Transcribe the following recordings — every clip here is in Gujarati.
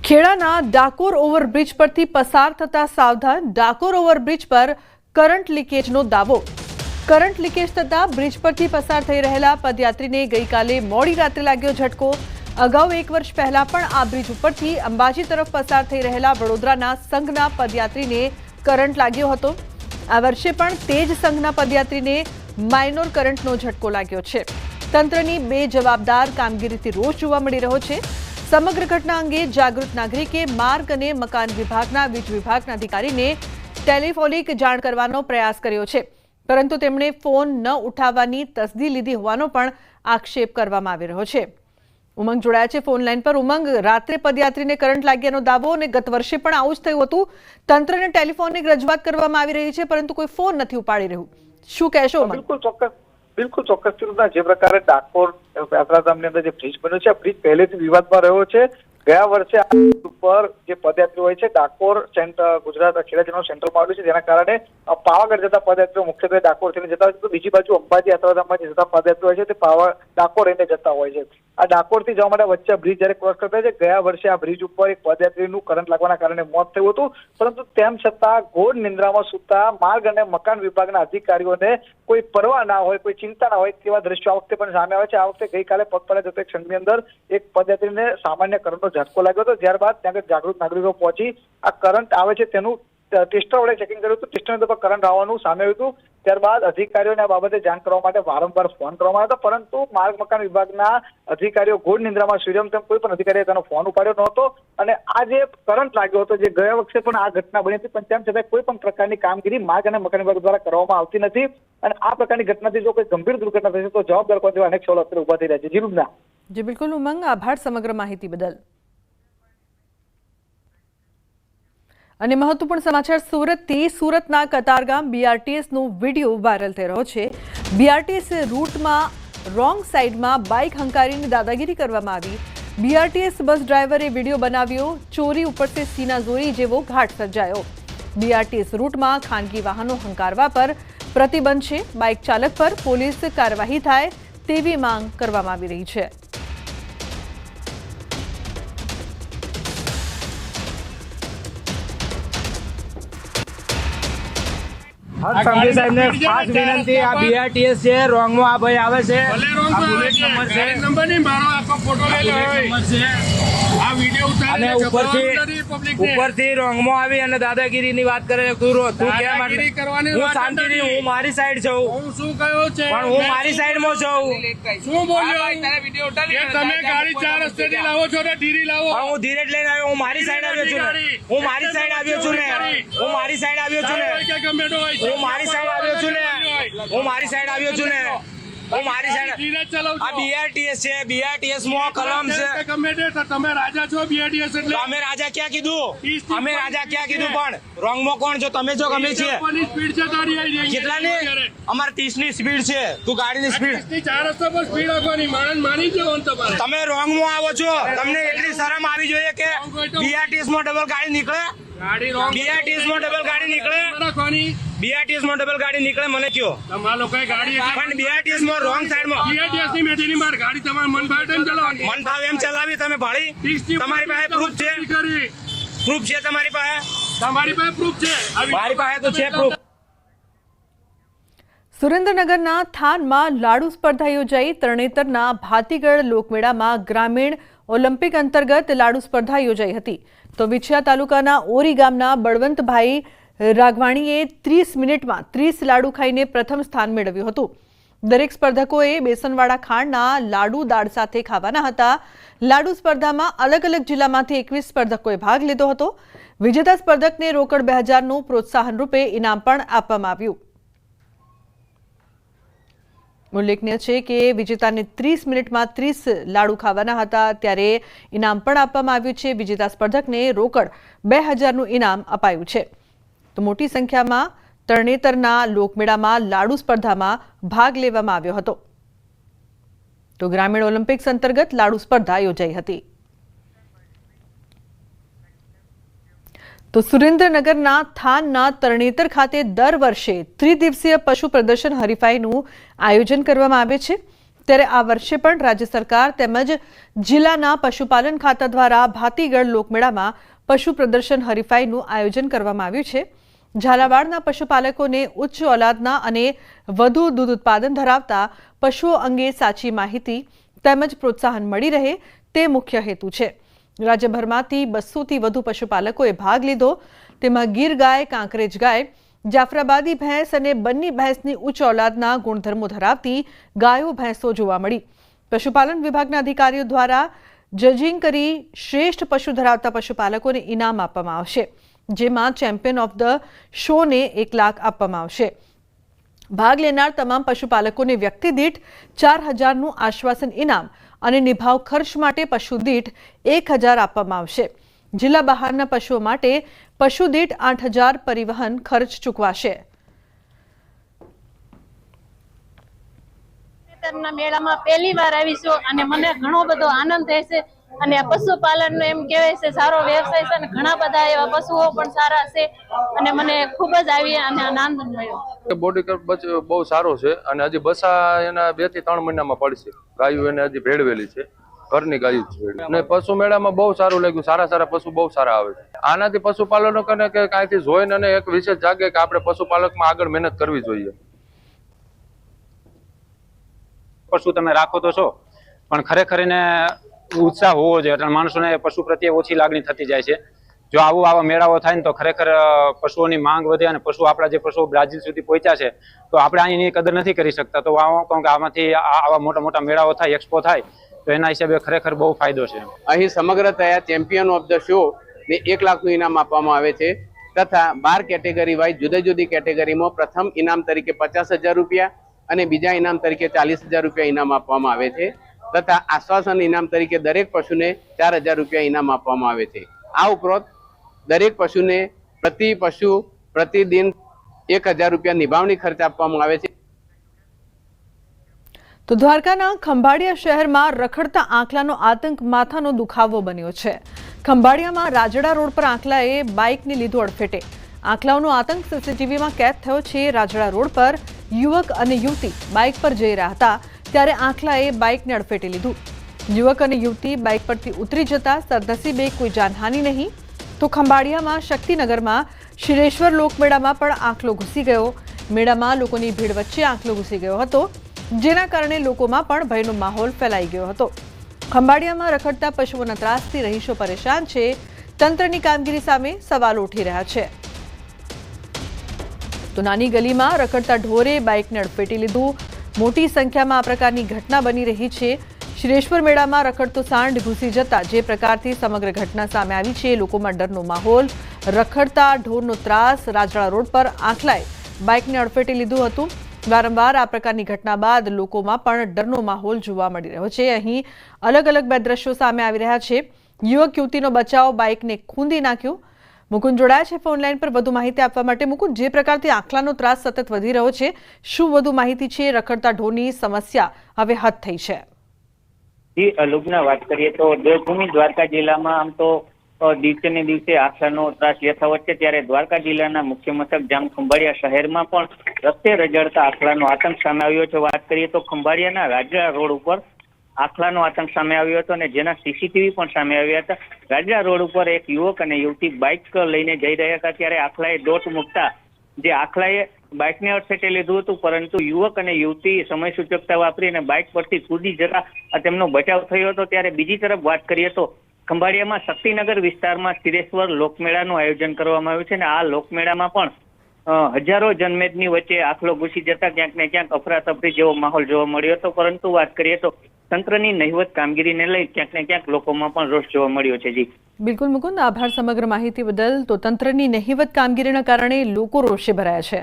ખેડાના ડાકોર ઓવરબ્રિજ પરથી પસાર થતા સાવધાન, ડાકોર ઓવરબ્રિજ પર કરંટ લીકેજનો દાવો। કરંટ લીકેજ થતા બ્રિજ પરથી પસાર થઈ રહેલા પદયાત્રીને ગઈકાલે મોડી રાત્રે લાગ્યો ઝટકો। અગાઉ એક વર્ષ પહેલા પણ આ બ્રિજ ઉપરથી અંબાજી તરફ પસાર થઈ રહેલા વડોદરાના સંઘના પદયાત્રીને કરંટ લાગ્યો હતો। આ વર્ષે પણ તે જ સંઘના પદયાત્રીને માઇનોર કરંટનો ઝટકો લાગ્યો છે। તંત્રની બેજવાબદાર કામગીરીથી રોષ જોવા મળી રહ્યો છે। સમગ્ર ઘટના અંગે જાગૃત નાગરિકે માર્ગ અને મકાન વિભાગના વીજ વિભાગના અધિકારીને ટેલિફોનિક જાણ કરવાનો પ્રયાસ કર્યો છે, પરંતુ તેમણે ફોન ન ઉઠાવવાની તસદી લીધી હોવાનો પણ આક્ષેપ કરવામાં આવી રહ્યો છે। ઉમંગ જોડાયા છે ફોન લાઈન પર। ઉમંગ, રાત્રે પદયાત્રીને કરંટ લાગ્યાનો દાવો અને ગત વર્ષે પણ આવું જ થયું હતું। તંત્રને ટેલિફોનિક રજૂઆત કરવામાં આવી રહી છે, પરંતુ કોઈ ફોન નથી ઉપાડી રહ્યું। શું કહેશો ઉમંગ? બિલકુલ ચોક્કસ જે પ્રકારે ડાકોર યાત્રાધામની અંદર જે બ્રિજ બન્યો છે, આ બ્રિજ પહેલેથી વિવાદમાં રહ્યો છે। ગયા વર્ષે આ ઉપર જે પદયાત્રીઓ હોય છે, ડાકોર ગુજરાત ખેડા જિલ્લાનું સેન્ટ્રલમાં આવેલું છે, જેના કારણે પાવાગઢ જતા પદયાત્રીઓ મુખ્યત્વે ડાકોરથી જતા હોય છે, તો બીજી બાજુ અંબાજી યાત્રાધામમાં જે જતા પદયાત્રીઓ હોય છે તે ડાકોર રહીને જતા હોય છે। આ ડાકોરથી જવા માટે વચ્ચે બ્રિજ જયારે ક્રોસ કરતા છે, ગયા વર્ષે આ બ્રિજ ઉપર એક પદયાત્રીનું કરંટ લાગવાના કારણે મોત થયું હતું, પરંતુ તેમ છતાં ઘોર નિંદ્રામાં સૂતા માર્ગ અને મકાન વિભાગના અધિકારીઓને કોઈ પરવા ના હોય, કોઈ ચિંતા ના હોય તેવા દ્રશ્યો આ વખતે પણ સામે આવે છે। આ વખતે ગઈકાલે પગપાળા જતા એક ક્ષણની અંદર એક પદયાત્રીને સામાન્ય કરંટનો ઝટકો લાગ્યો હતો। ત્યારબાદ ત્યાં જાગૃત નાગરિકો પહોંચી આ કરંટ આવે છે તેનું ટેસ્ટર વડે ચેકિંગ કર્યું હતું। ટેસ્ટર પર કરંટ આવવાનું સામે આવ્યું હતું। ત્યારબાદ અધિકારીઓને આ બાબતે જાણ કરવા માટે વારંવાર ફોન કરવામાં આવ્યો હતો, પરંતુ માર્ગ મકાન વિભાગના અધિકારીઓ ઘોર નિંદ્રામાં સૂર્યમ તેમ કોઈ પણ અધિકારીએ તેનો ફોન ઉપાડ્યો નહોતો। અને આ જે કરંટ લાગ્યો હતો, જે ગયા વખતે પણ આ ઘટના બની હતી, પણ તેમ છતાં કોઈ પણ પ્રકારની કામગીરી માર્ગ અને મકાન વિભાગ દ્વારા કરવામાં આવતી નથી। અને આ પ્રકારની ઘટનાથી જો કોઈ ગંભીર દુર્ઘટના થશે તો જવાબદાર કોણ તેવા અનેક સવાલો અત્યારે ઉભા થઈ રહ્યા છે। જીરુબના જી બિલકુલ ઉમંગ, આભાર સમગ્ર માહિતી બદલ। અને મહત્વપૂર્ણ સમાચાર સુરતથી। સુરતના કતારગામ બીઆરટીએસનો વિડીયો વાયરલ થઈ રહ્યો છે। બીઆરટીએસ રૂટમાં રોંગ સાઈડમાં બાઇક હંકારીને દાદાગીરી કરવામાં આવી। બીઆરટીએસ બસ ડ્રાઈવરે વિડીયો બનાવ્યો। ચોરી ઉપર સે સીના જોરી જેવો ઘાટ સર્જાયો। બીઆરટીએસ રૂટમાં ખાનગી વાહનો હંકારવા પર પ્રતિબંધ છે। બાઇક ચાલક પર પોલીસ કાર્યવાહી થાય તેવી માંગ કરવામાં આવી રહી છે। સંઘવી સાહેબને ખાસ વિનંતી, આ બીઆરટીએસ છે, રોંગમાં આ ભાઈ આવે છે, આ બુલેટ નંબર છે, નંબર નહીં, મારો આખો ફોટો લઈ લો છે, આ વિડિયો ઉતારીને ઉપરથી રોંગમાં આવી અને દાદાગીરીની વાત કરે। તું કેમ હું શાંતિથી, હું મારી સાઈડ છું, હું શું કહ્યું છે પણ હું મારી સાઈડમાં છું। શું બોલ્યો? તમે ગાડી 4 રસ્તેથી લાવો છો ને ધીરે લાવો। હું ધીરે જ લઈને આવ્યો, હું મારી સાઈડ આવ્યો છું ને, હું મારી સાઈડ આવ્યો છું ને, હું મારી સાઈડ આવ્યો છું ને, હું મારી સાઈડ આવ્યો છું ને, હું મારી સાઈડ આવ્યો છું ને, હું મારી સાઈડ। આ બીઆરટીએસ છે, બીઆરટીએસ માં કલમ છે। તમે રાજા છો બીઆરટીએસ એટલે? અમે રાજા ક્યાં કીધું? અમે રાજા ક્યાં કીધું? પણ રોંગ માં કોણ છો? તમે છો અમે છીએ? સ્પીડ છે તારી કેટલાની? અમાર 30 ની સ્પીડ છે। તું ગાડીની સ્પીડ 4 રસ્તા પર સ્પીડ આપવાની માણસ માની જવાનું તમારે। તમે રોંગ માં આવો છો, તમને એટલી શરમ આવી જોઈએ કે બીઆરટીએસ માં ડબલ ગાડી નીકળે? બીઆરટીએસ માં ડબલ ગાડી નીકળે? બીઆરટીએસ માં ડબલ ગાડી નીકળે? મને કયો તમારા લોકોએ ગાડી પણ બીઆરટીએસ માં રોંગ સાઈડ માં બીઆરટીએસ ની મેટીની માર ગાડી તમારે મન ભાવે એમ ચલાવવાની, મન ભાવે એમ ચલાવી તમે ભાળી? તમારી પાસે પ્રૂફ છે? પ્રૂફ છે તમારી પાસે? તમારી પાસે પ્રૂફ છે? મારી પાસે તો છે પ્રૂફ। સુરેન્દ્રનગરના થાનમાં લાડુ સ્પર્ધા યોજાઈ। તરણેતરના ભાતીગઢ લોકમેળામાં ગ્રામીણ ઓલિમ્પિક અંતર્ગત લાડુ સ્પર્ધા યોજાઈ હતી। તો વિછિયા તાલુકાના ઓરી ગામના બળવંતભાઈ રાઘવાણીએ 30 મિનિટમાં 30 લાડુ ખાઈને પ્રથમ સ્થાન મેળવ્યું હતું। દરેક સ્પર્ધકોએ બેસનવાળા ખાંડના લાડુ દાળ સાથે ખાવાના હતા। લાડુ સ્પર્ધામાં અલગ અલગ જિલ્લામાંથી 21 સ્પર્ધકોએ ભાગ લીધો હતો। વિજેતા સ્પર્ધકને રોકડ 2000નું પ્રોત્સાહન રૂપે ઇનામ પણ આપવામાં આવ્યું। ઉલ્લેખનીય છે કે વિજેતાને 30 મિનિટમાં 30 લાડુ ખાવાના હતા, ત્યારે ઇનામ પણ આપવામાં આવ્યું છે। વિજેતા સ્પર્ધકને રોકડ 2000નું ઇનામ અપાયું છે। તો મોટી સંખ્યામાં તરણેતરના લોકમેળામાં લાડુ સ્પર્ધામાં ભાગ લેવામાં આવ્યો હતો। તો ગ્રામીણ ઓલિમ્પિક્સ અંતર્ગત લાડુ સ્પર્ધા યોજાઈ હતી। તો સુરેન્દ્રનગરના થાનના તરણેતર ખાતે દર વર્ષે ત્રિદિવસીય પશુ પ્રદર્શન હરીફાઈનું આયોજન કરવામાં આવે છે। ત્યારે આ વર્ષે પણ રાજ્ય સરકાર તેમજ જિલ્લાના પશુપાલન ખાતા દ્વારા ભાતીગઢ લોકમેળામાં પશુ પ્રદર્શન હરીફાઈનું આયોજન કરવામાં આવ્યું છે। ઝાલાવાડના પશુપાલકોને ઉચ્ચ ઓલાદના અને વધુ દૂધ ઉત્પાદન ધરાવતા પશુઓ અંગે સાચી માહિતી તેમજ પ્રોત્સાહન મળી રહે તે મુખ્ય હેતુ છે। રાજ્યભરમાંથી 200થી વધુ પશુપાલકોએ ભાગ લીધો। તેમાં ગીર ગાય, કાંકરેજ ગાય, જાફરાબાદી ભેંસ અને બન્ની ભેંસની ઉચ્ચ ઓલાદના ગુણધર્મો ધરાવતી ગાયો ભેંસો જોવા મળી। પશુપાલન વિભાગના અધિકારીઓ દ્વારા જજિંગ કરી શ્રેષ્ઠ પશુ ધરાવતા પશુપાલકોને ઇનામ આપવામાં આવશે, જેમાં ચેમ્પિયન ઓફ ધ શોને 1 લાખ આપવામાં આવશે। ભાગ લેનાર તમામ પશુપાલકોને વ્યક્તિ દીઠ 4000નું આશ્વાસન ઇનામ અને નિભાવ ખર્ચ માટે પશુ દીઠ 1000 આપવામાં આવશે। જિલ્લા બહારના પશુઓ માટે પશુ દીઠ 8000 પરિવહન ખર્ચ ચૂકવાશે। મેળામાં પહેલી વાર આવીશું અને મને ઘણો બધો આનંદ થાય છે અને પશુપાલનનો એમ કહેવાય છે સારો વ્યવસાય છે અને ઘણા બધા એવા પશુઓ પણ સારા છે અને મને ખૂબ જ આવી અને આનંદ મળ્યો। બોડી બહુ સારો છે અને હજી બસા એના 2 થી 3 મહિનામાં પડશે। ગાયું એને હજી ભેળવેલી છે, ઘરની ગાયું છે અને પશુ મેળામાં બહુ સારું લાગ્યું। સારા પશુ બહુ સારા આવે છે। આનાથી પશુપાલનો કરીને કે કાંઈથી જોઈને અને એક વિશેષ જાગે કે આપણે પશુપાલકમાં આગળ મહેનત કરવી જોઈએ। પશુ તમે રાખો તો છો પણ ખરેખર એને ઉત્સાહ હોવો જોઈએ, એટલે માણસોને પશુ પ્રત્યે ઓછી લાગણી થતી જાય છે। જો આવા મેળાઓ થાય ને તો ખરેખર પશુઓની માંગ વધે અને આપણા જે પશુઓ બ્રાઝિલ સુધી પહોંચ્યા છે તો આપણે અહીંની કદર નથી કરી શકતા। તો કહું કે આમાંથી આવા મોટા મેળાઓ થાય, એક્સપો થાય તો એના હિસાબે ખરેખર બહુ ફાયદો છે। અહીં સમગ્રતયા ચેમ્પિયન ઓફ ધ શો ને 1 લાખનું ઇનામ આપવામાં આવે છે તથા 12 કેટેગરી વાઇઝ જુદી કેટેગરીમાં પ્રથમ ઇનામ તરીકે 50,000 રૂપિયા અને બીજા ઇનામ તરીકે 40,000 રૂપિયા ઇનામ આપવામાં આવે છે તથા આશ્વાસન ઇનામ તરીકે દરેક પશુને 4000 રૂપિયા ઇનામ આપવામાં આવે છે। આ ઉપરાંત દરેક પશુને પ્રતિ પશુ પ્રતિદિન 1000 રૂપિયા નિભાવણી ખર્ચ આપવામાં આવે છે। તો દ્વારકાના ખંભાળિયા શહેરમાં રખડતા આંખલાનો આતંક માથાનો દુખાવો બન્યો છે। ખંભાળિયામાં રાજડા રોડ પર આંખલાએ બાઇકને લીધું અડફેટે। આંખલાઓનો આતંક સીસીટીવીમાં કેદ થયો છે। રાજડા રોડ પર યુવક અને યુવતી બાઇક પર જઈ રહ્યા હતા ત્યારે આંખલાએ બાઇકને અડફેટે લીધું। યુવક અને યુવતી બાઇક પરથી ઉતરી જતા સદનસીબે કોઈ જાનહાનિ નહીં। તો ખંભાળિયામાં શક્તિનગરમાં શિરેશ્વર લોકમેળામાં પણ આંખલો ઘૂસી ગયો। મેળામાં લોકોની ભીડ વચ્ચે આંખલો ઘૂસી ગયો હતો, જેના કારણે લોકોમાં પણ ભયનો માહોલ ફેલાઈ ગયો હતો। ખંભાળિયામાં રખડતા પશુઓના ત્રાસથી રહીશો પરેશાન છે। તંત્રની કામગીરી સામે સવાલો ઉઠી રહ્યા છે। તો નાની ગલીમાં રખડતા ઢોરે બાઇકને અડફેટી લીધું। મોટી સંખ્યામાં આ પ્રકારની ઘટના બની રહી છે। શિરેશ્વર મેળામાં રખડતો સાંઢ ઘૂસી જતા જે પ્રકારથી સમગ્ર ઘટના સામે આવી છે, લોકોમાં ડરનો માહોલ। રખડતા ઢોરનો ત્રાસ। રાજડા રોડ પર આંખલાએ બાઇકને અડફેટી લીધું હતું। વારંવાર આ પ્રકારની ઘટના બાદ લોકોમાં પણ ડરનો માહોલ જોવા મળી રહ્યો છે। અહીં અલગ બે દ્રશ્યો સામે આવી રહ્યા છે। યુવક યુવતીનો બચાવ, બાઇકને ખૂંદી નાખ્યું। મુકુંદ જોડાયા છે ફોનલાઈન પર વધુ માહિતી આપવા માટે। મુકુંદ, જે પ્રકારથી આંખલાનો ત્રાસ સતત વધી રહ્યો છે, શું વધુ માહિતી છે? રખડતા ઢોરની સમસ્યા હવે હદ થઈ છે? લુબના વાત કરીએ તો દેવભૂમિ દ્વારકા જિલ્લામાં આમ તો દિવસે ને દિવસે આંખલાનો ત્રાસ યથાવત છે, ત્યારે દ્વારકા જિલ્લાના મુખ્ય મથક જામ ખંભાળિયા શહેરમાં પણ રસ્તે રજડતા આંખલાનો આતંક સામે આવ્યો છે। વાત કરીએ તો ખંભાળિયાના રાજડા રોડ ઉપર આંખલાનો આતંક સામે આવ્યો હતો અને જેના સીસીટીવી પણ સામે આવ્યા હતા। રાજડા રોડ ઉપર એક યુવક અને યુવતી બાઇક લઈને જઈ રહ્યા હતા ત્યારે આંખલાએ દોટ મૂકતા જે આંખલાએ બાઇકને અડફેટે લીધું હતું, પરંતુ યુવક અને યુવતી સમય સૂચકતા વાપરીને બાઇક પરથી કૂદી જતા તેમનો બચાવ થયો હતો। ત્યારે બીજી તરફ વાત કરીએ તો ખંભાળિયામાં શક્તિનગર વિસ્તારમાં શિરેશ્વર લોકમેળાનું આયોજન કરવામાં આવ્યું છે અને આ લોકમેળામાં પણ હજારો જનમેદની વચ્ચે આંખલો ઘૂસી જતા ક્યાંક ને ક્યાંક અફરાતફરી જેવો માહોલ જોવા મળ્યો હતો। પરંતુ વાત કરીએ તો તંત્રની નહિવત કામગીરીને લઈ ક્યાંક ને ક્યાંક લોકોમાં પણ રોષ જોવા મળ્યો છે। જી બિલકુલ મુકુંદ, આભાર સમગ્ર માહિતી બદલ। તો તંત્રની નહિવત કામગીરીના કારણે લોકો રોષે ભરાયા છે।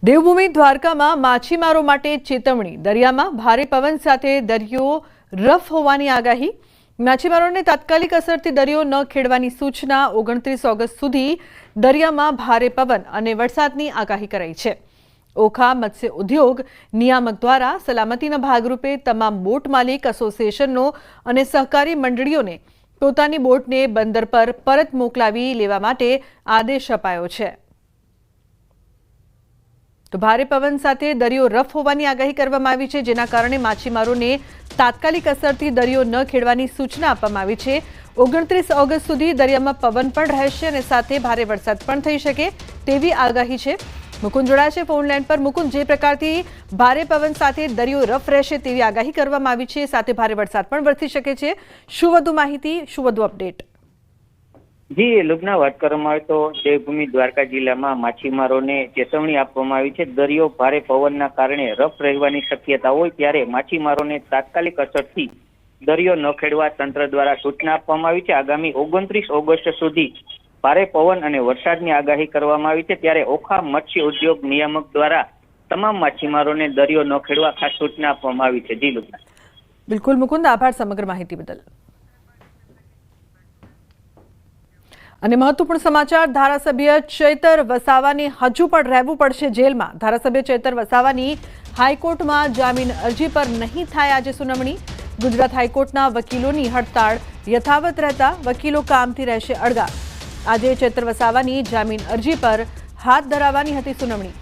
દેવભૂમિ દ્વારકામાં માછીમારો માટે ચેતવણી। દરિયામાં ભારે પવન સાથે દરિયો રફ હોવાની આગાહી। માછીમારોને તાત્કાલિક અસરથી દરિયો ન ખેડવાની સૂચના। 29 ઓગસ્ટ સુધી દરિયામાં ભારે પવન અને વરસાદની આગાહી કરાઈ છે। ઓખા મત્સ્ય ઉદ્યોગ નિયામક દ્વારા સલામતીના ભાગરૂપે તમામ બોટ માલિક એસોસિએશનો અને સહકારી મંડળીઓને પોતાની બોટને બંદર પર પરત મોકલાવી લેવા માટે આદેશ અપાયો છે। તો ભારે પવન સાથે દરિયો રફ હોવાની આગાહી કરવામાં આવી છે, જેના કારણે માછીમારોને તાત્કાલિક અસરથી દરિયો ન ખેડવાની સૂચના આપવામાં આવી છે. 29 ઓગસ્ટ સુધી દરિયામાં પવન પણ રહેશે અને સાથે ભારે વરસાદ પણ થઈ શકે તેવી આગાહી છે. મુકુંદ જોડાયા છે ફોન લાઈન પર. મુકુંદ, જે પ્રકારથી ભારે પવન સાથે દરિયો રફ રહેશે તેવી આગાહી કરવામાં આવી છે, સાથે ભારે વરસાદ પણ વરસી શકે છે, શું વધુ માહિતી, શું વધુ અપડેટ? જી લુબના, વાત કરવામાં આવે તો દેવભૂમિ દ્વારકા જિલ્લામાં માછીમારોને ચેતવણી આપવામાં આવી છે. દરિયો ભારે પવનના કારણે રફ રહેવાની શક્યતા હોય ત્યારે માછીમારોને તાત્કાલિક અસરથી દરિયો ન ખેડવા તંત્ર દ્વારા સૂચના આપવામાં આવી છે. આગામી 29 ઓગસ્ટ સુધી ભારે પવન અને વરસાદની આગાહી કરવામાં આવી છે, ત્યારે ઓખા મત્સ્ય ઉદ્યોગ નિયામક દ્વારા તમામ માછીમારોને દરિયો ન ખેડવા ખાસ સૂચના આપવામાં આવી છે. જી લુબના. બિલકુલ મુકુંદ, આભાર સમગ્ર માહિતી બદલ. અને મહત્વપૂર્ણ સમાચાર, ધારાસભ્ય ચૈતર વસાવાની હજુ પણ રહેવું પડશે જેલમાં. ધારાસભ્ય ચૈતર વસાવાની હાઈકોર્ટમાં જામીન અરજી પર નહીં થાય આજે સુનાવણી. ગુજરાત હાઈકોર્ટના વકીલોની હડતાળ યથાવત રહેતા વકીલો કામથી રહેશે અળગા. આજે ચૈતર વસાવાની જામીન અરજી પર હાથ ધરાવવાની હતી સુનાવણી.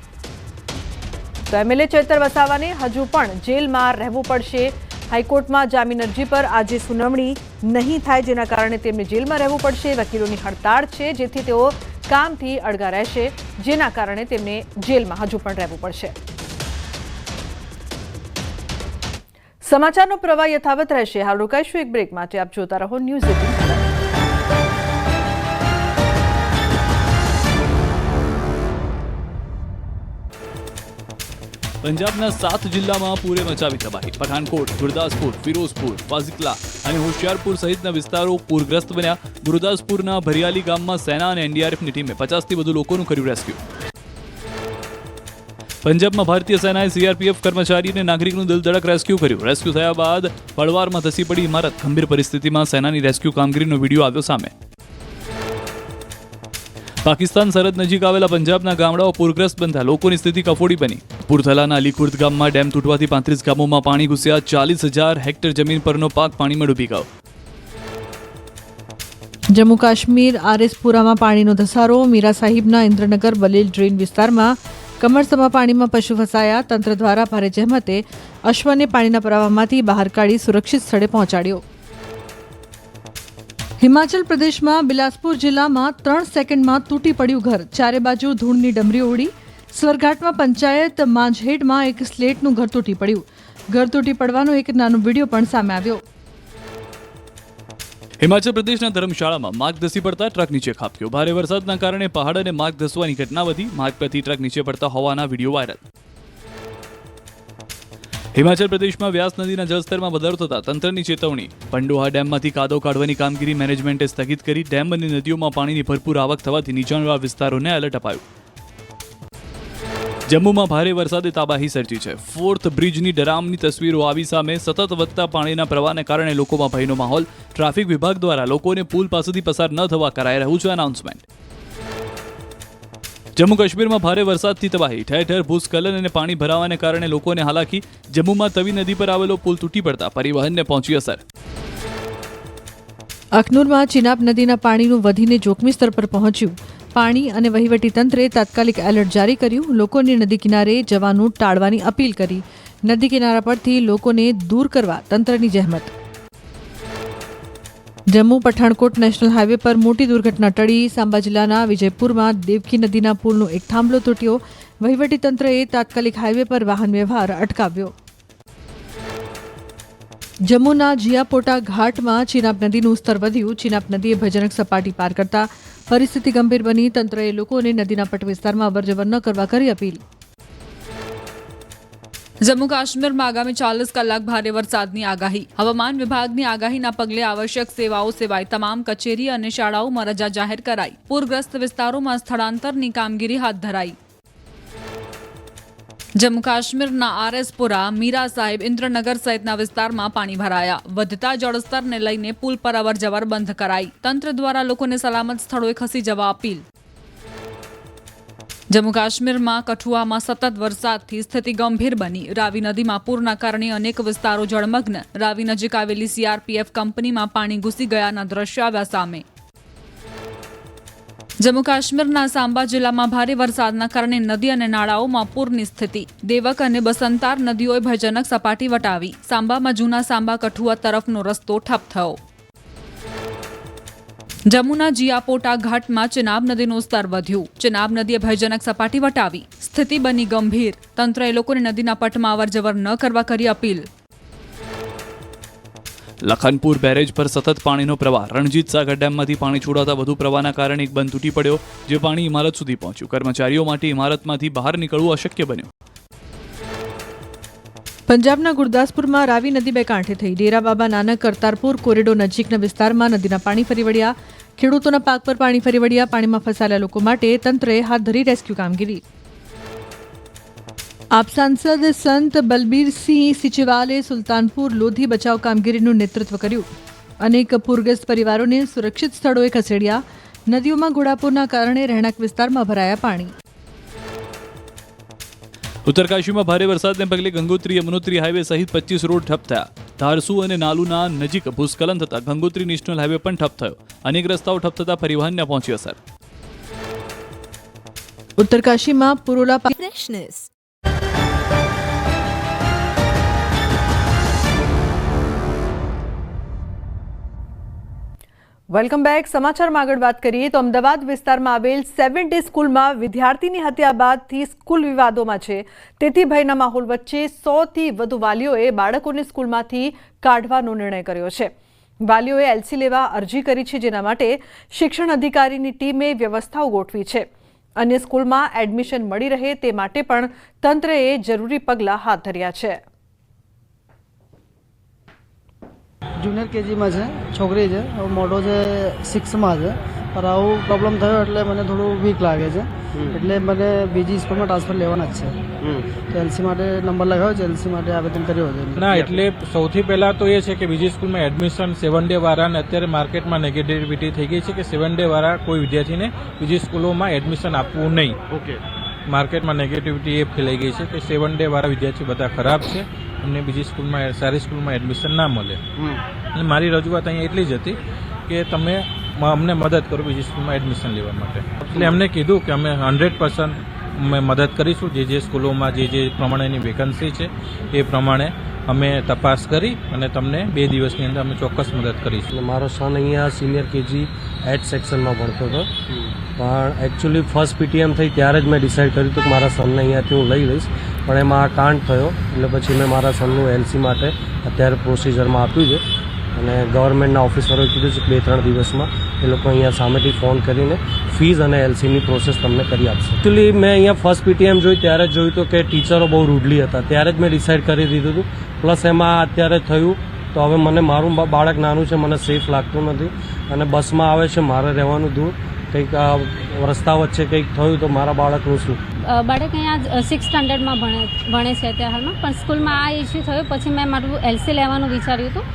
તો એમએલએ ચૈતર વસાવાને હજુ પણ જેલમાં રહેવું પડશે. હાઈકોર્ટમાં જામીન અરજી પર આજે સુનાવણી નહીં થાય, જેના કારણે તેમને જેલમાં રહેવું પડશે. વકીલોની હડતાળ છે, જેથી તેઓ કામથી અળગા રહેશે, જેના કારણે તેમને જેલમાં હજુ પણ રહેવું પડશે. સમાચારનો પ્રવાહ યથાવત રહેશે. હાલ રોકાઈશું એક બ્રેક માટે. આપ જોતા રહો ન્યૂઝ 18. પંજાબના 7 જિલ્લામાં પૂરે મચાવી તબાહી. પઠાનકોટ, ગુરદાસપુર, ફિરોઝપુર, ફાઝિકલા અને હોશિયારપુર સહિતના વિસ્તારો પૂરગ્રસ્ત બન્યા. ગુરદાસપુરના ભરિયાલી ગામમાં સેના અને એનડીઆરએફની ટીમે 50થી વધુ લોકોનું કર્યું રેસ્ક્યુ. પંજાબમાં ભારતીય સેનાએ સીઆરપીએફ કર્મચારી અને નાગરિકનું દિલધડક રેસ્ક્યુ કર્યું. રેસ્ક્યુ થયા બાદ પળવારમાં ધસી પડી ઇમારત. ગંભીર પરિસ્થિતિમાં સેનાની રેસ્ક્યુ કામગીરીનો વિડીયો આવ્યો સામે. પાકિસ્તાન સરહદ નજીક આવેલા પંજાબના ગામડાઓ પૂરગ્રસ્ત બનતા લોકોની સ્થિતિ કફોડી બની. પુરથલાના અલીખુર્દ ગામમાં ડેમ તૂટવાથી 35 ગામોમાં પાણી ઘૂસ્યા. 40,000 હેક્ટર જમીન પરનો પાક પાણીમાં ડૂબી ગયો. જમ્મુ કાશ્મીર આરએસપુરામાં પાણીનો ધસારો. મીરા સાહિબના ઇન્દ્રનગર બલીલ ડ્રેન વિસ્તારમાં કમરસમાં પાણીમાં પશુ ફસાયા. તંત્ર દ્વારા ભારે જહેમતે અશ્વને પાણીના પ્રવાહમાંથી બહાર કાઢી સુરક્ષિત સ્થળે પહોંચાડ્યો. હિમાચલ પ્રદેશમાં બિલાસપુર જિલ્લામાં 3 સેકન્ડમાં તૂટી પડ્યું ઘર. ચારે બાજુ ધૂળની ડમરીઓ ઉડી. સ્વરઘાટમાં પંચાયત માંઝહેડમાં એક સ્લેટનું ઘર તૂટી પડ્યું. ઘર તૂટી પડવાનો એક નાનો વિડીયો પણ સામે આવ્યો. હિમાચલ પ્રદેશના ધર્મશાળામાં માર્ગ ધસી પડતા ટ્રક નીચે ખાબક્યો. ભારે વરસાદના કારણે પહાડ અને માર્ગ ધસવાની ઘટના વધી. માર્ગ પરથી ટ્રક નીચે પડતા હોવાના વિડીયો વાયરલ. હિમાચલ પ્રદેશમાં વ્યાસ નદીના જળસ્તરમાં વધારો થતા તંત્રની ચેતવણી. પંડોહા ડેમમાંથી કાદવ કાઢવાની કામગીરી મેનેજમેન્ટે સ્થગિત કરી. ડેમ અને નદીઓમાં પાણીની ભરપૂર આવક થવાથી નીચાણવાળા વિસ્તારોને એલર્ટ અપાયું. જમ્મુમાં ભારે વરસાદે તબાહી સર્જી છે. ફોર્થ બ્રિજની ડરામની તસવીરો આવી સામે. સતત વધતા પાણીના પ્રવાહને કારણે લોકોમાં ભયનો માહોલ. ટ્રાફિક વિભાગ દ્વારા લોકોને પુલ પાસેથી પસાર ન થવા કરાઈ રહ્યું છે એનાઉન્સમેન્ટ. જમ્મુ કાશ્મીરમાં ભારે વરસાદથી તબાહી. ઠેર ઠેર ભૂસ્ખલન અને પાણી ભરાવાને કારણે લોકોને હાલાકી. જમ્મુમાં તવી નદી પર આવેલો પુલ તૂટી પડતા પરિવહનને પહોંચી અસર. અખનૂરમાં ચિનાબ નદીના પાણીનું વધીને જોખમી સ્તર પર પહોંચ્યું. પાણી અને વહીવટીતંત્રે તાત્કાલિક એલર્ટ જારી કર્યું. લોકોને નદી કિનારે જવાનું ટાળવાની અપીલ કરી. નદી કિનારા પરથી લોકોને દૂર કરવા તંત્રની જહેમત. જમ્મુ પઠાણકોટ નેશનલ હાઈવે પર મોટી દુર્ઘટના ટળી. સાંબા જિલ્લાના વિજયપુરમાં દેવકી નદીના પુલનો એક થાંભલો તૂટ્યો. વહીવટીતંત્રએ તાત્કાલિક હાઈવે પર વાહન વ્યવહાર અટકાવ્યો. જમ્મુના જિયાપોટા ઘાટમાં ચિનાબ નદીનું સ્તર વધ્યું. ચિનાબ નદીએ ભયાનક સપાટી પાર કરતા પરિસ્થિતિ ગંભીર બની. તંત્રએ લોકોને નદીના પટ વિસ્તારમાં અવરજવર ન કરવા કરી અપીલ. જમ્મુ કાશ્મીરમાં આગામી 40 કલાક ભારે વરસાદની આગાહી. હવામાન વિભાગની આગાહીના પગલે આવશ્યક સેવાઓ સિવાય તમામ કચેરી અને શાળાઓમાં રજા જાહેર કરાઈ. પૂરગ્રસ્ત વિસ્તારોમાં સ્થળાંતરની કામગીરી હાથ ધરાઈ. જમ્મુ કાશ્મીરના આરએસપુરા, મીરા સાહિબ, ઇન્દ્રનગર સહિતના વિસ્તારમાં પાણી ભરાયા. વધતા જળસ્તરને લઈને પુલ પર અવરજવર બંધ કરાઈ. તંત્ર દ્વારા લોકોને સલામત સ્થળોએ ખસી જવા અપીલ. જમ્મુ કાશ્મીરમાં કઠુઆમાં સતત વરસાદથી સ્થિતિ ગંભીર બની. રાવી નદીમાં પૂરના કારણે અનેક વિસ્તારો જળમગ્ન. રાવી નજીક આવેલી સીઆરપીએફ કંપનીમાં પાણી ઘૂસી ગયાના દ્રશ્યો આવ્યા સામે. જમ્મુ કાશ્મીરના સાંબા જિલ્લામાં ભારે વરસાદના કારણે નદી અને નાળાઓમાં પૂરની સ્થિતિ. દેવક અને બસંતાર નદીઓએ ભયજનક સપાટી વટાવી. સાંબામાં જૂના સાંબા કઠુઆ તરફનો રસ્તો ઠપ થયો. જમ્મુના જિયાપોટા ઘાટમાં ચિનાબ નદીનું સ્તર વધ્યું. ચિનાબ નદીએ ભયજનક સપાટી વટાવી. સ્થિતિ બની ગંભીર. તંત્રએ લોકોને નદીના પટમાં અવરજવર ન કરવા કરી અપીલ. લખનપુર બેરેજ પર સતત પાણીનો પ્રવાહ. રણજીત સાગર ડેમમાંથી પાણી છોડાતા વધુ પ્રવાહના કારણે એક બંધ તૂટી પડ્યો, જે પાણી ઇમારત સુધી પહોંચ્યું. કર્મચારીઓ માટે ઇમારતમાંથી બહાર નીકળવું અશક્ય બન્યું. પંજાબના ગુરદાસપુરમાં રાવી નદી બે કાંઠે થઈ. ડેરા બાબા નાનક કરતારપુર કોરિડોર નજીકના વિસ્તારમાં નદીના પાણી ફરી વળ્યા. ખેડૂતોના પાક પર પાણી ફરી વળ્યા. પાણીમાં ફસાયેલા લોકો માટે તંત્રએ હાથ ધરી રેસ્ક્યુ કામગીરી. આપ સાંસદ સંત બલબીરસિંહ સિચેવાલે સુલતાનપુર લોધી બચાવ કામગીરીનું નેતૃત્વ કર્યું. અનેક પૂરગ્રસ્ત પરિવારોને સુરક્ષિત સ્થળોએ ખસેડ્યા. નદીઓમાં ઘોડાપૂરના કારણે રહેણાંક વિસ્તારમાં ભરાયા પાણી. ઉત્તરકાશીમાં ભારે વરસાદને પગલે ગંગોત્રી યમુનોત્રી હાઈવે સહિત 25 રોડ ઠપ થયા. ધારસુ અને નાલુના નજીક ભૂસ્ખલન થતા ગંગોત્રી નેશનલ હાઈવે પણ ઠપ થયો. અનેક રસ્તાઓ ઠપ થતા પરિવહનને પહોંચી અસર. ઉત્તરકાશીમાં પુરોલા વેલકમ બેક. સમાચારમાં આગળ વાત કરીએ તો અમદાવાદ વિસ્તારમાં આવેલ 7 ડે સ્કૂલમાં વિદ્યાર્થીની હત્યા બાદથી સ્કૂલ વિવાદોમાં છે. તેથી ભયના માહોલ વચ્ચે 100થી વધુ વાલીઓએ બાળકોને સ્કૂલમાંથી કાઢવાનો નિર્ણય કર્યો છે. વાલીઓએ એલસી લેવા અરજી કરી છે, જેના માટે શિક્ષણ અધિકારીની ટીમે વ્યવસ્થાઓ ગોઠવી છે. અન્ય સ્કૂલમાં એડમિશન મળી રહે તે માટે પણ તંત્રએ જરૂરી પગલાં હાથ ધર્યા છે. જુનિયર કેજીમાં છે, છોકરી છે, મોટો છે 6માં છે. પણ આવું પ્રોબ્લેમ થયો એટલે મને થોડું વીક લાગે છે. એટલે મને બીજી સ્કૂલમાં ટ્રાન્સફર લેવાના જ છે. તો એલસી માટે નંબર લગાવ્યો છે, એલસી માટે આવેદન કર્યો છે. ના, એટલે સૌથી પહેલા તો એ છે કે બીજી સ્કૂલમાં એડમિશન 7 ડે વાળાને અત્યારે માર્કેટમાં નેગેટિવિટી થઈ ગઈ છે કે 7 ડે વાળા કોઈ વિદ્યાર્થીને બીજી સ્કૂલોમાં એડમિશન આપવું નહીં. ઓકે, માર્કેટમાં નેગેટિવિટી એ ફેલાઈ ગઈ છે કે 7 ડે વાળા વિદ્યાર્થી બધા ખરાબ છે, અમને બીજી સ્કૂલમાં સારી સ્કૂલમાં એડમિશન ના મળે. એટલે મારી રજૂઆત અહીંયા એટલી જ હતી કે તમે અમને મદદ કરો બીજી સ્કૂલમાં એડમિશન લેવા માટે. એટલે એમને કીધું કે અમે 100% અમે મદદ કરીશું. જે સ્કૂલોમાં જે પ્રમાણેની વેકન્સી છે એ પ્રમાણે અમે તપાસ કરી અને તમને 2 દિવસની અંદર અમે ચોક્કસ મદદ કરીશું. મારો સન અહીંયા સિનિયર કેજી 8 સેક્શનમાં ભણતો હતો, પણ એકચ્યુઅલી ફર્સ્ટ પીટીએમ થઈ ત્યારે જ મેં ડિસાઇડ કર્યું હતું કે મારા સનને અહીંયાથી હું લઈ લઈશ, પણ એમાં આ કાંડ થયો. એટલે પછી મેં મારા સનનું એલસી માટે અત્યારે પ્રોસિજરમાં આપ્યું છે અને ગવર્મેન્ટના ઓફિસરોએ કીધું છે કે 2-3 દિવસમાં એ લોકો અહીંયા સામેથી ફોન કરીને ફીઝ અને એલસીની પ્રોસેસ તમને કરી આપશે. એકચ્યુઅલી મેં અહીંયા ફર્સ્ટ પીટીએમ જોઈ ત્યારે જ જોયું હતું કે ટીચરો બહુ રૂડલી હતા. ત્યારે જ મેં ડિસાઇડ કરી દીધું હતું. પ્લસ એમાં અત્યારે થયું તો હવે મને મારું બાળક નાનું છે, મને સેફ લાગતું નથી અને બસમાં આવે છે, મારે રહેવાનું દૂર, કંઈક રસ્તા વચ્ચે કંઈક થયું તો મારા બાળકનું શું? બાળક અહીંયા 6th સ્ટાન્ડર્ડમાં ભણે છે અત્યારે હાલમાં, પણ સ્કૂલમાં આ ઇસ્યુ થયો પછી મેં મારું એલસી લેવાનું વિચાર્યું હતું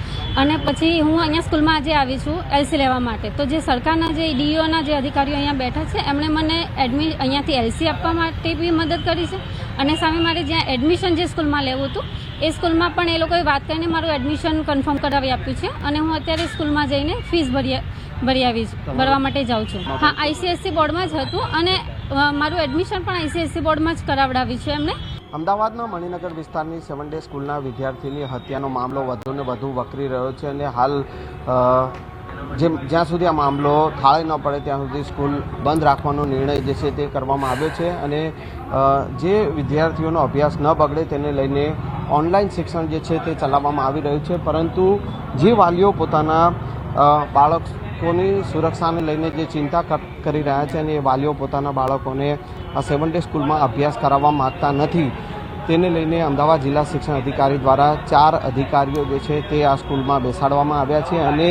અને પછી હું અહીંયા સ્કૂલમાં આજે આવી છું એલસી લેવા માટે. તો જે સરકારના જે ડીઈઓના જે અધિકારીઓ અહીંયા બેઠા છે એમણે મને અહીંયાથી એલસી આપવા માટે બી મદદ કરી છે અને સામે મારે જ્યાં એડમિશન જે સ્કૂલમાં લેવું હતું એ સ્કૂલમાં પણ એ લોકોએ વાત કરીને મારું એડમિશન કન્ફર્મ કરાવી આપ્યું છે અને હું અત્યારે સ્કૂલમાં જઈને ફીસ ભરવા માટે જાઉં છું. હા, આઈસીએસસી બોર્ડમાં જ હતું અને મારું એડમિશન પણ આઈસીએસસી બોર્ડમાં જ કરાવડાવ્યું છે એમને. અમદાવાદના મણિનગર વિસ્તારની 7 ડે સ્કૂલના વિદ્યાર્થીની હત્યાનો મામલો વધુને વધુ વકરી રહ્યો છે અને હાલ જ્યાં સુધી આ મામલો થાળે ન પડે ત્યાં સુધી સ્કૂલ બંધ રાખવાનો નિર્ણય જે છે તે કરવામાં આવ્યો છે અને જે વિદ્યાર્થીઓનો અભ્યાસ ન બગડે તેને લઈને ઓનલાઈન શિક્ષણ જે છે તે ચલાવવામાં આવી રહ્યું છે. પરંતુ જે વાલીઓ પોતાના બાળકોની સુરક્ષાને લઈને જે ચિંતા કરી રહ્યા છે અને એ વાલીઓ પોતાના બાળકોને આ 7 ડે સ્કૂલમાં અભ્યાસ કરાવવા માગતા નથી, તેને લઈને અમદાવાદ જિલ્લા શિક્ષણ અધિકારી દ્વારા 4 અધિકારીઓ જે છે તે આ સ્કૂલમાં બેસાડવામાં આવ્યા છે અને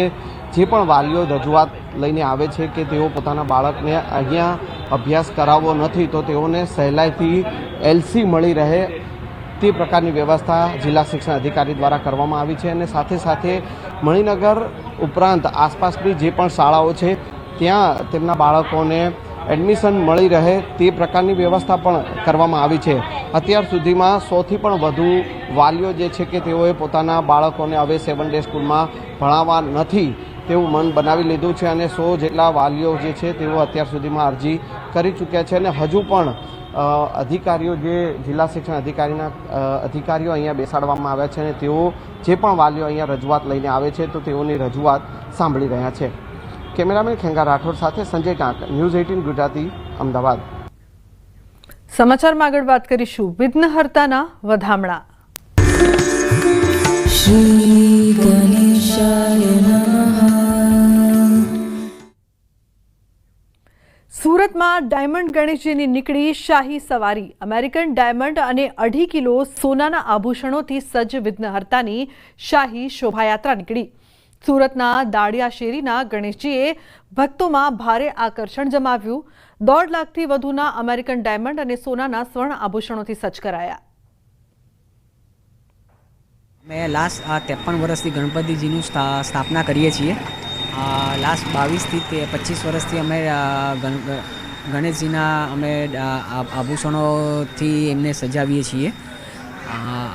જે પણ વાલીઓ રજૂઆત લઈને આવે છે કે તેઓ પોતાના બાળકને અહીંયા અભ્યાસ કરાવવો નથી તો તેઓને સહેલાઈથી એલસી મળી રહે તે પ્રકારની વ્યવસ્થા જિલ્લા શિક્ષણ અધિકારી દ્વારા કરવામાં આવી છે અને સાથે સાથે મણિનગર ઉપરાંત આસપાસની જે પણ શાળાઓ છે ત્યાં તેમના બાળકોને એડમિશન મળી રહે તે પ્રકારની વ્યવસ્થા પણ કરવામાં આવી છે. અત્યાર સુધીમાં 100થી પણ વધુ વાલીઓ જે છે કે તેઓએ પોતાના બાળકોને હવે 7 ડે સ્કૂલમાં ભણાવવા નથી તેવું મન બનાવી લીધું છે અને 100 જેટલા વાલીઓ જે છે તેઓ અત્યાર સુધીમાં અરજી કરી ચૂક્યા છે અને હજુ પણ અધિકારીઓ જે જિલ્લા શિક્ષણ અધિકારીના અધિકારીઓ અહીંયા બેસાડવામાં આવ્યા છે અને તેઓ જે પણ વાલીઓ અહીંયા રજૂઆત લઈને આવે છે તો તેઓની રજૂઆત સાંભળી રહ્યા છે. કેમેરામેન ખેંગા રાઠોડ સાથે સંજય કાંક, ન્યૂઝ 18 ગુજરાતી, અમદાવાદ. સમાચારમાં આગળ વાત કરીશું વિઘ્નહર્તાના વધામણા. શ્રી ગણેશાય નમઃ. સુરતમાં ડાયમંડ ગણેશજીની નીકળી શાહી સવારી. અમેરિકન ડાયમંડ અને 2.5 કિલો સોનાના આભૂષણોથી સજ્જ વિઘ્નહર્તાની શાહી શોભાયાત્રા નીકળી. સુરતના દાડિયા શેરીના ગણેશજીએ ભક્તોમાં ભારે આકર્ષણ જમાવ્યું. 1.5 લાખથી વધુના અમેરિકન ડાયમંડ અને સોનાના સ્વર્ણ આભૂષણોથી સજ્જ કરાયા. મેં લાસ્ટ 53 વર્ષથી ગણપતિજીનું સ્થાપના કરીએ છીએ. લાસ્ટ 22થી 25 વર્ષથી અમે ગણેશજીના અમે આભૂષણોથી એમને સજાવીએ છીએ.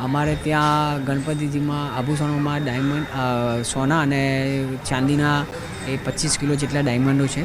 અમારે ત્યાં ગણપતિજીમાં આભૂષણોમાં ડાયમંડ સોના અને ચાંદીના એ 25 કિલો જેટલા ડાયમંડો છે.